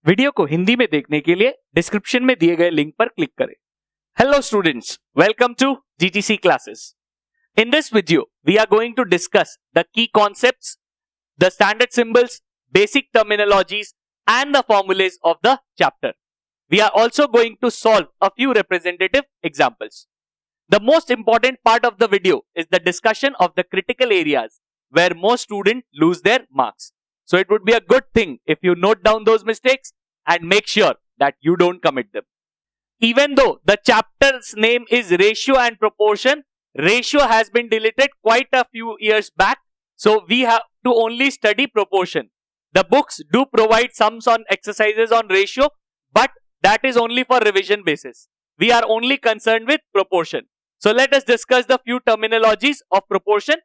Video को हिंदी में देखने के लिए डिस्क्रिप्शन में दिए गए लिंक पर क्लिक करें। Hello students, welcome to GTC classes. In this video, we are going to discuss the key concepts, the standard symbols, basic terminologies, and the formulas of the chapter. We are also going to solve a few representative examples. The most important part of the video is the discussion of the critical areas where most students lose their marks. So it would be a good thing if you note down those mistakes and make sure that you don't commit them. Even though the chapter's name is ratio and proportion, ratio has been deleted quite a few years back. So we have to only study proportion. The books do provide sums on exercises on ratio, but that is only for revision basis. We are only concerned with proportion. So let us discuss the few terminologies of proportion.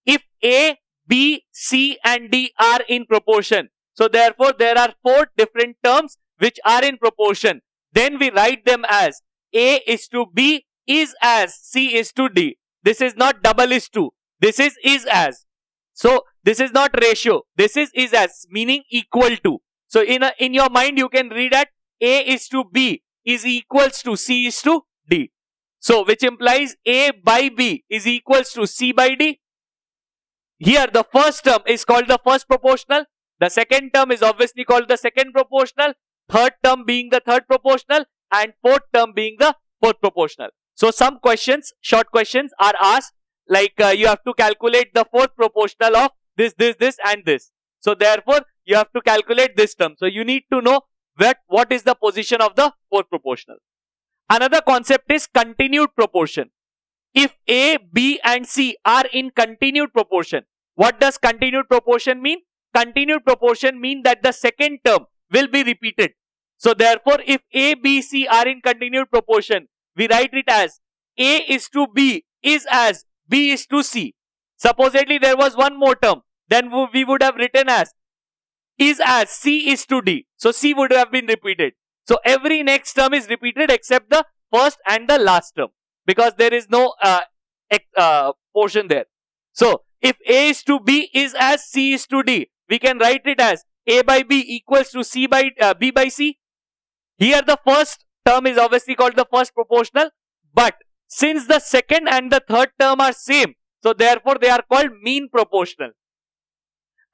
If A, B, C and D are in proportion, so therefore there are 4 different terms which are in proportion. Then we write them as A is to B is as C is to D. This is not double is to. This is as. So this is not ratio. This is as, meaning equal to. So in your mind you can read that A is to B is equals to C is to D. So which implies A by B is equals to C by D. Here the first term is called the first proportional. The second term is obviously called the second proportional. Third term being the third proportional. And fourth term being the fourth proportional. So some questions, short questions are asked, like you have to calculate the fourth proportional of this and this. So therefore you have to calculate this term. So you need to know what is the position of the fourth proportional. Another concept is continued proportion. If A, B and C are in continued proportion, what does continued proportion mean? Continued proportion means that the second term will be repeated. So therefore, if A, B, C are in continued proportion, we write it as A is to B is as B is to C. Supposedly there was one more term, then we would have written as is as C is to D. So C would have been repeated. So every next term is repeated except the first and the last term, because there is no portion there. So if A is to B is as C is to D, we can write it as A by B equals to C by B by C. Here the first term is obviously called the first proportional, but since the second and the third term are same, so therefore they are called mean proportional.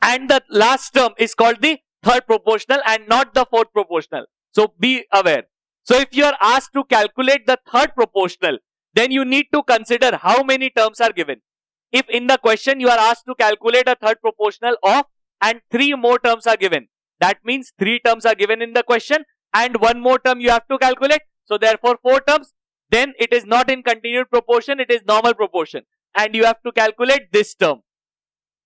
And the last term is called the third proportional and not the fourth proportional. So be aware. So if you are asked to calculate the third proportional, then you need to consider how many terms are given. If in the question you are asked to calculate a third proportional of and 3 more terms are given, that means 3 terms are given in the question and 1 more term you have to calculate. So therefore 4 terms, then it is not in continued proportion, it is normal proportion and you have to calculate this term.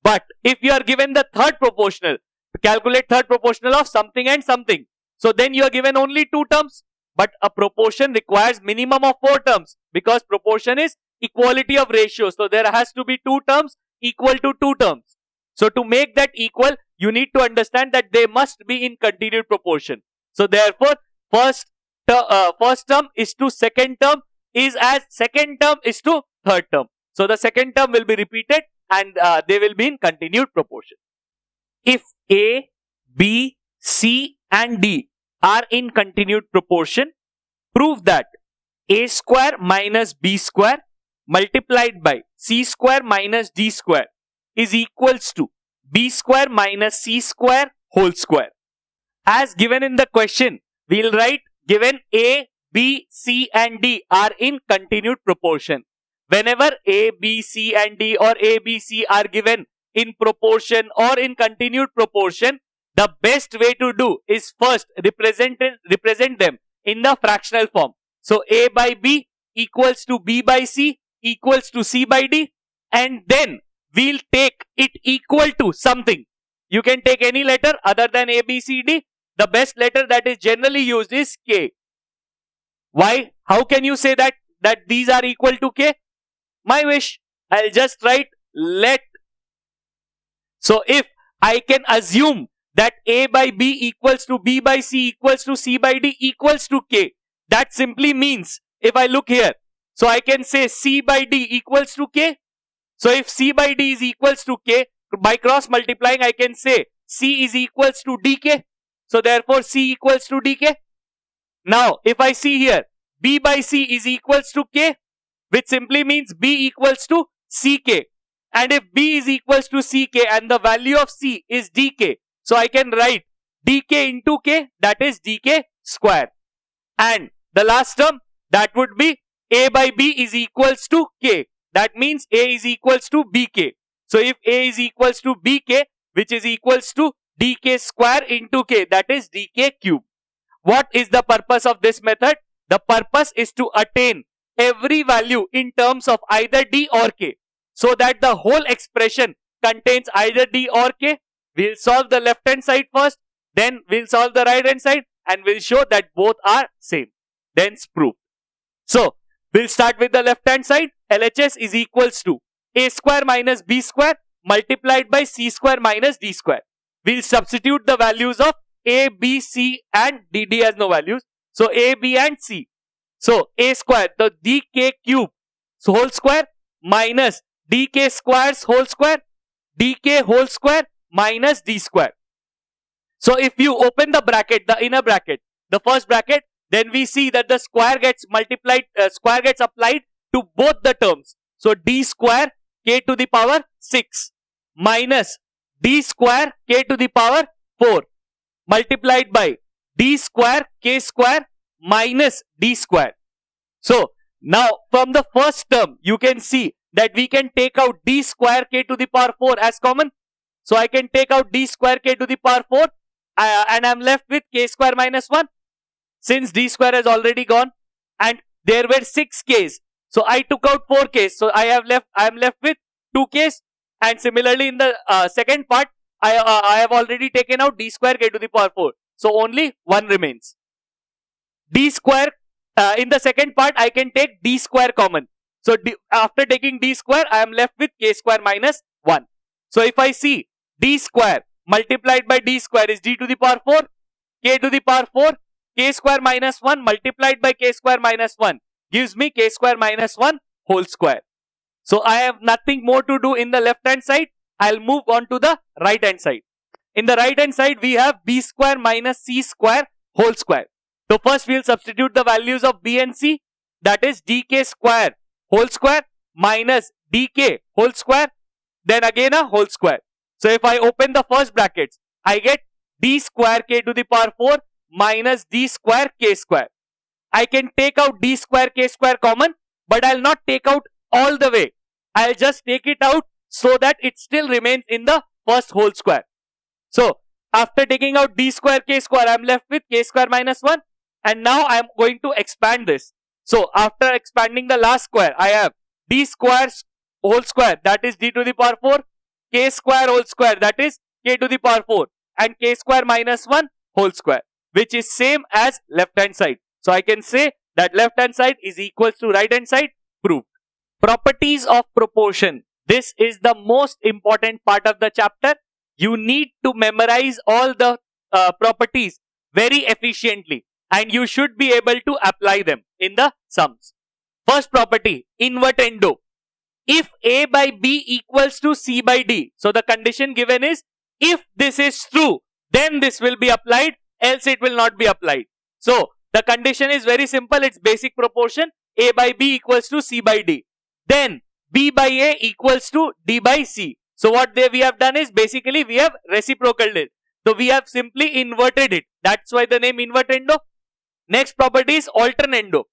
But if you are given the third proportional, calculate third proportional of something and something. So then you are given only 2 terms. But a proportion requires minimum of 4 terms, because proportion is equality of ratios. So there has to be 2 terms equal to 2 terms. So to make that equal, you need to understand that they must be in continued proportion. So therefore, first term is to second term is as second term is to third term. So the second term will be repeated and they will be in continued proportion. If A, B, C and D are in continued proportion, prove that A square minus B square multiplied by C square minus D square is equals to B square minus C square whole square. As given in the question, we will write given A, B, C and D are in continued proportion. Whenever A, B, C and D or A, B, C are given in proportion or in continued proportion, the best way to do is first represent them in the fractional form. So A by B equals to B by C equals to C by D, and then we'll take it equal to something. You can take any letter other than A, B, C, D. The best letter that is generally used is K. Why? How can you say that these are equal to K? My wish. I'll just write let. So if I can assume that A by B equals to B by C equals to C by D equals to K, that simply means, if I look here, so I can say C by D equals to K. So if C by D is equals to K, by cross multiplying I can say C is equals to DK. So therefore C equals to dk. Now if I see here, B by C is equals to k, which simply means B equals to ck. And if B is equals to ck and the value of C is dk, so I can write dk into k, that is dk square. And the last term, that would be A by B is equals to k. That means A is equals to bk. So if A is equals to bk, which is equals to dk square into k, that is dk cube. What is the purpose of this method? The purpose is to attain every value in terms of either d or k, so that the whole expression contains either d or k. We'll solve the left hand side first, then we'll solve the right hand side, and we'll show that both are same. Then it's proved. So we'll start with the left hand side. LHS is equals to a square minus b square multiplied by c square minus d square. We'll substitute the values of a, b, c and dd as no values. So a, b and c. So a square, the dk cube whole square minus dk squares whole square, dk whole square minus d square. So if you open the bracket, the inner bracket, the first bracket, then we see that the square gets multiplied, square gets applied to both the terms. So d square k to the power 6 minus d square k to the power 4 multiplied by d square k square minus d square. So now from the first term, you can see that we can take out d square k to the power 4 as common. So I can take out d square k to the power 4 and I'm left with k square minus 1. Since d square has already gone and there were 6 k's, so I took out 4 k's. So I am left with 2 k's. And similarly in the second part, I have already taken out d square k to the power 4. So only 1 remains. D square, in the second part, I can take d square common. So after taking d square, I am left with k square minus 1. So if I see d square multiplied by d square is d to the power 4, k to the power 4, k square minus 1 multiplied by k square minus 1 gives me k square minus 1 whole square. So I have nothing more to do in the left hand side. I'll move on to the right hand side. In the right hand side, we have b square minus c square whole square. So first we'll substitute the values of b and c, that is dk square whole square minus dk whole square, then again a whole square. So if I open the first brackets, I get d square k to the power 4 minus d square k square. I can take out d square k square common, but I'll not take out all the way. I'll just take it out so that it still remains in the first whole square. So after taking out d square k square, I'm left with k square minus 1. And now I'm going to expand this. So after expanding the last square, I have d square whole square, that is d to the power 4, k square whole square, that is k to the power 4, and k square minus 1 whole square, which is same as left hand side. So I can say that left hand side is equal to right hand side. Proved. Properties of proportion. This is the most important part of the chapter. You need to memorize all the properties very efficiently, and you should be able to apply them in the sums. First property, invertendo. If A by B equals to C by D, so the condition given is, if this is true, then this will be applied, else it will not be applied. So the condition is very simple. It's basic proportion. A by B equals to C by D. Then B by A equals to D by C. So what we have done is, basically we have reciprocaled it. So we have simply inverted it. That's why the name invertendo. Next property is alternando.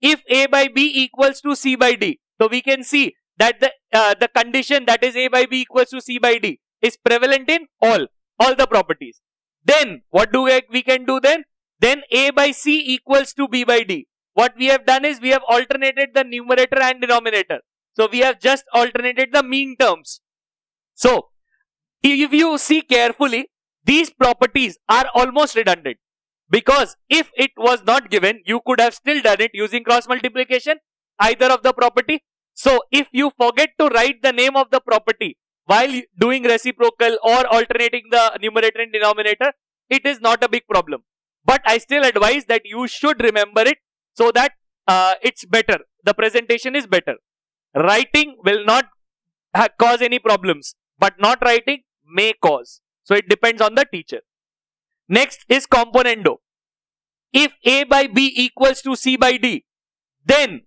If A by B equals to C by D, so we can see that the condition, that is A by B equals to C by D, is prevalent in all the properties. Then what do we can do then? Then A by C equals to B by D. What we have done is, we have alternated the numerator and denominator. So we have just alternated the mean terms. So if you see carefully, these properties are almost redundant, because if it was not given, you could have still done it using cross multiplication, either of the property. So if you forget to write the name of the property while doing reciprocal or alternating the numerator and denominator, it is not a big problem. But I still advise that you should remember it, so that it's better. The presentation is better. Writing will not cause any problems, but not writing may cause. So it depends on the teacher. Next is componendo. If A by B equals to C by D, then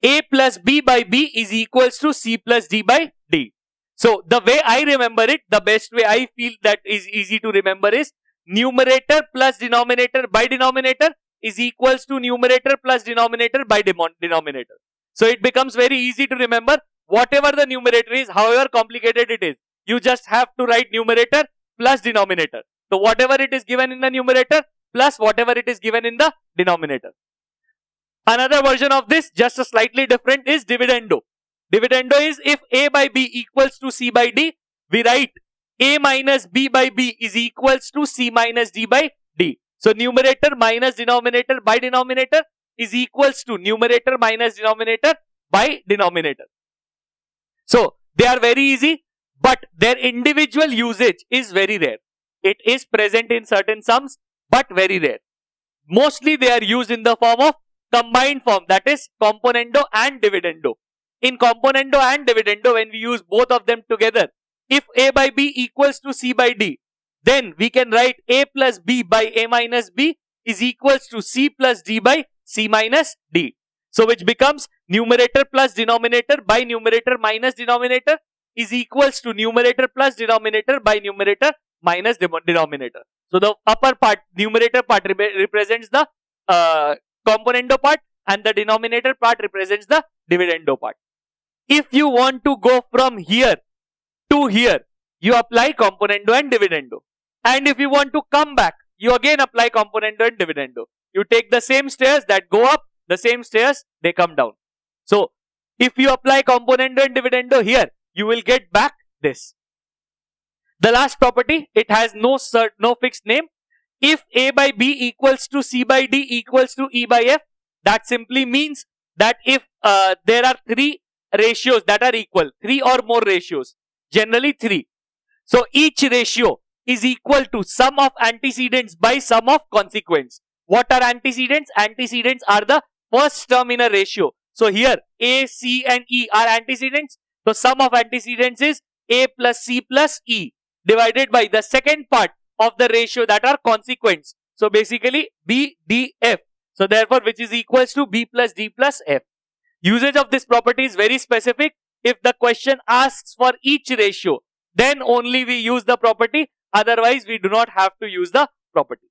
A plus B by B is equals to C plus D by D. So the way I remember it, the best way I feel that is easy to remember is numerator plus denominator by denominator is equals to numerator plus denominator by denominator. So it becomes very easy to remember. Whatever the numerator is, however complicated it is, you just have to write numerator plus denominator. So whatever it is given in the numerator plus whatever it is given in the denominator. Another version of this, just a slightly different, is dividendo. Dividendo is if A by B equals to C by D, we write A minus B by B is equals to C minus D by D. So numerator minus denominator by denominator is equals to numerator minus denominator by denominator. So they are very easy, but their individual usage is very rare. It is present in certain sums, but very rare. Mostly they are used in the form of combined form, that is componendo and dividendo. In componendo and dividendo, when we use both of them together, if A by B equals to C by D, then we can write A plus B by A minus B is equals to C plus D by C minus D. So which becomes numerator plus denominator by numerator minus denominator is equals to numerator plus denominator by numerator minus denominator. So the upper part, numerator part represents the componendo part and the denominator part represents the dividendo part. If you want to go from here to here, you apply componendo and dividendo. And if you want to come back, you again apply componendo and dividendo. You take the same stairs that go up, the same stairs they come down. So if you apply componendo and dividendo here, you will get back this. The last property, it has no fixed name. If A by B equals to C by D equals to E by F, that simply means that if there are three ratios that are equal, three or more ratios, generally three. So each ratio is equal to sum of antecedents by sum of consequents. What are antecedents? Antecedents are the first term in a ratio. So here A, C and E are antecedents. So sum of antecedents is A plus C plus E divided by the second part of the ratio that are consequents. So basically B, D, F. So therefore which is equals to B plus D plus F. Usage of this property is very specific. If the question asks for each ratio, then only we use the property. Otherwise we do not have to use the property.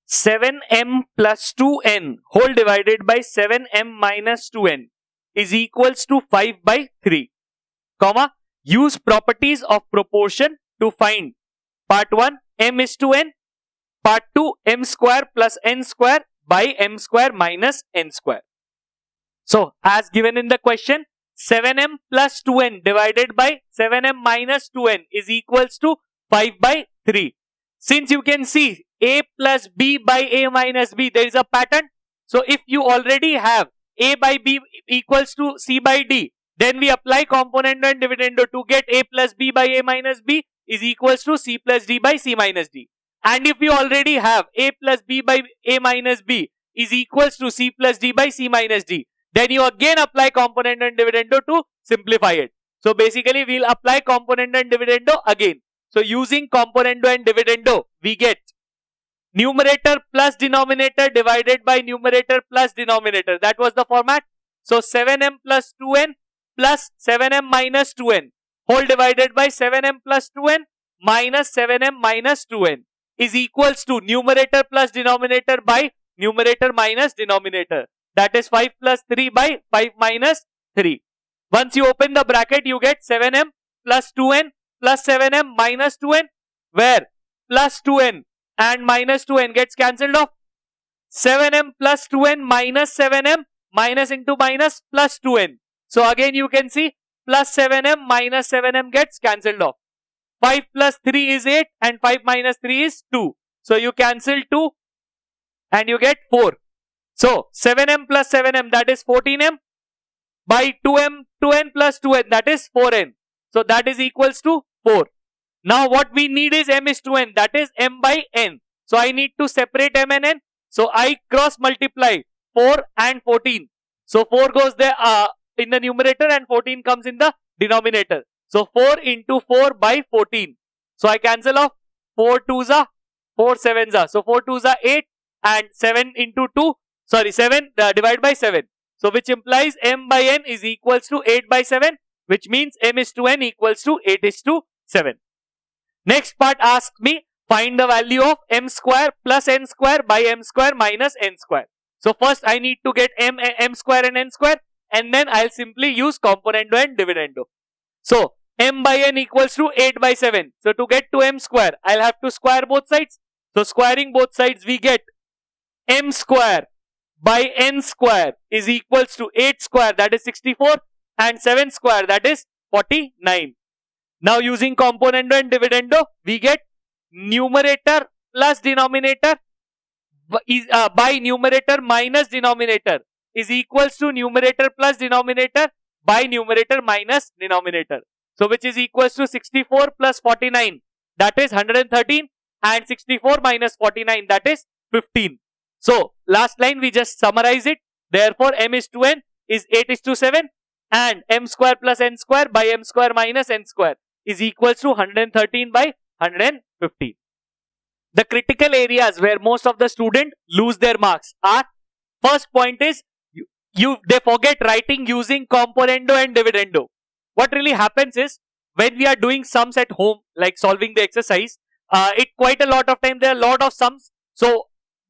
7m plus 2n whole divided by 7m minus 2n is equals to 5 by 3. Comma, use properties of proportion to find part 1 m is to n, part 2 m square plus n square by m square minus n square. So as given in the question, 7m plus 2n divided by 7m minus 2n is equals to 5 by 3. Since you can see a plus b by a minus b, there is a pattern. So if you already have a by b equals to c by d, then we apply componendo and dividendo to get a plus b by a minus b is equals to c plus d by c minus d. And if you already have a plus b by a minus b is equals to c plus d by c minus d, then you again apply componendo and dividendo to simplify it. So basically we'll apply componendo and dividendo again. So using componendo and dividendo, we get numerator plus denominator divided by numerator plus denominator. That was the format. So 7m plus 2n plus 7m minus 2n whole divided by 7m plus 2n minus 7m minus 2n is equals to numerator plus denominator by numerator minus denominator. That is 5 plus 3 by 5 minus 3. Once you open the bracket, you get 7m plus 2n plus 7m minus 2n, where plus 2n and minus 2n gets cancelled off. 7m plus 2n minus 7m minus into minus plus 2n. So again you can see plus 7m minus 7m gets cancelled off. 5 plus 3 is 8 and 5 minus 3 is 2. So you cancel 2 and you get 4. So 7m plus 7m, that is 14m, by 2n plus 2n, that is 4n. So that is equals to 4. Now what we need is m is to n, that is m by n. So I need to separate m and n. So I cross multiply 4 and 14. So 4 goes there in the numerator and 14 comes in the denominator. So 4 into 4 by 14. So I cancel off 4 2s are 4 sevens are, so 4 twos are 8 and 7 into 2, 7 divided by 7. So which implies m by n is equals to 8 by 7, which means m is to n equals to 8 is to 7. Next part asks me find the value of m square plus n square by m square minus n square. So first I need to get m square and n square, and then I'll simply use componendo and dividendo. So m by n equals to 8 by 7. So to get to m square, I'll have to square both sides. So squaring both sides, we get m square by n square is equals to 8 square, that is 64, and 7 square, that is 49. Now using componendo and dividendo, we get numerator plus denominator by numerator minus denominator is equals to numerator plus denominator by numerator minus denominator. So which is equals to 64 plus 49, that is 113, and 64 minus 49, that is 15. So last line we just summarize it. Therefore m is to n is 8 is to 7, and m square plus n square by m square minus n square is equals to 113 by 115. The critical areas where most of the students lose their marks are, first point is they forget writing using componendo and dividendo. What really happens is when we are doing sums at home, like solving the exercise, it quite a lot of time there are a lot of sums. So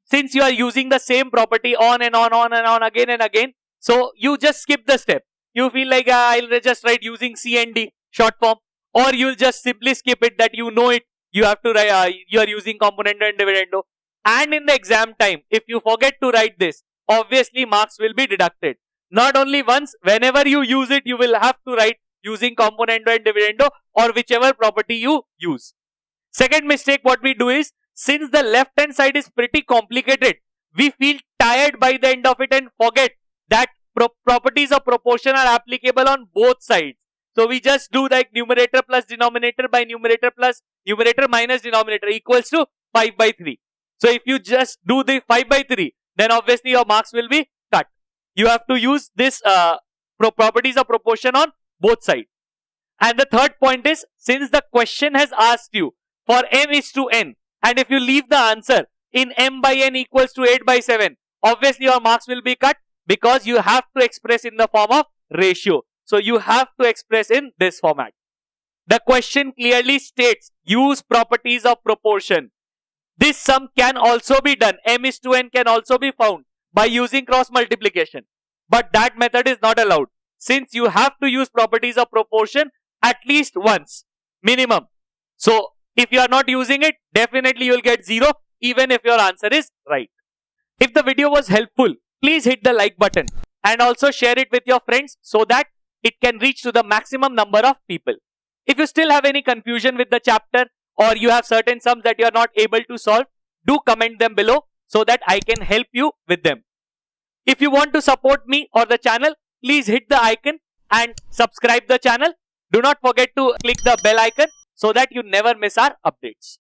since you are using the same property on and on again and again, so you just skip the step. You feel like I'll just write using C and D short form, or you'll just simply skip it that you know it. You have to write, you are using componendo and dividendo. And in the exam time, if you forget to write this, obviously marks will be deducted. Not only once, whenever you use it, you will have to write using componendo and dividendo or whichever property you use. Second mistake what we do is, since the left hand side is pretty complicated, we feel tired by the end of it and forget that properties of proportion are applicable on both sides. So we just do like numerator plus denominator by numerator minus denominator equals to 5 by 3. So if you just do the 5 by 3, then obviously your marks will be cut. You have to use this properties of proportion on both sides. And the third point is, since the question has asked you for m is to n, and if you leave the answer in m by n equals to 8 by 7, obviously your marks will be cut because you have to express in the form of ratio. So you have to express in this format. The question clearly states use properties of proportion. This sum can also be done. M is to n can also be found by using cross multiplication. But that method is not allowed, since you have to use properties of proportion at least once, minimum. So if you are not using it, definitely you will get 0 even if your answer is right. If the video was helpful, please hit the like button and also share it with your friends so that it can reach to the maximum number of people. If you still have any confusion with the chapter or you have certain sums that you are not able to solve, do comment them below so that I can help you with them. If you want to support me or the channel, please hit the icon and subscribe the channel. Do not forget to click the bell icon so that you never miss our updates.